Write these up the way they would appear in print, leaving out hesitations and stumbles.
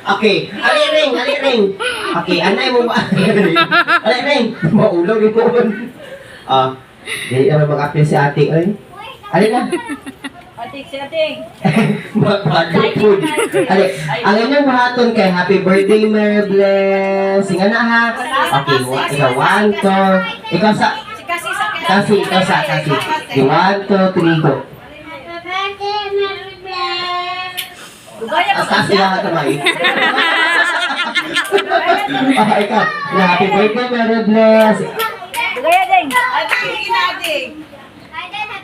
Okay, aliring. Okay, anay mo ba? Aliring, maulaw ni ko. Di ano mag-appeal si ate, oy. Alin na? Ating. Mag-bad food. Alin, ang inyong mahaton kay happy birthday, Mary Bless. Singa na ha. Okay, ikaw, 1, 2. Ikaw sa... Kasi. 1, 2, 3, go. Kasi lang ito, May. Ikaw. Happy birthday, Mary Bless. Gaya ding.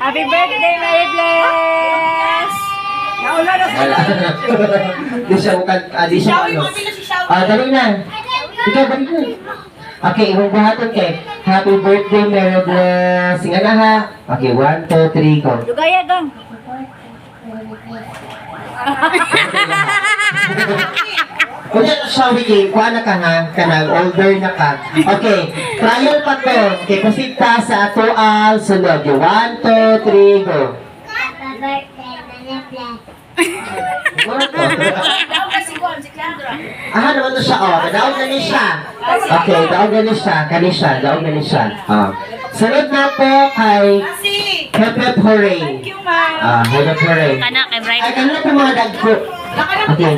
Happy birthday, Mary Bless! Naula na sa Di siya mukhang, di siya ano. Dali na. Ikaw, balik na. Okay, ibang bahaton kay happy birthday, Mary Bless. Singa na ha. Okay, 1, 2, 3, go. Gaya dong. Kung yan siya, Wiki, kuha na ka ha, kanang older na ka. Okay, trial pa to. Okay, pasita sa ato al sunod. 1, 2, 3, go. Naman to siya, daog na ni siya. Okay, daog na ni siya, daog na ni siya. Sunod na po kay Pep Hooray. Thank you, ma'am. Pep Hooray. Kana kay Bright. Ay, kanina po mga dagko. Okay.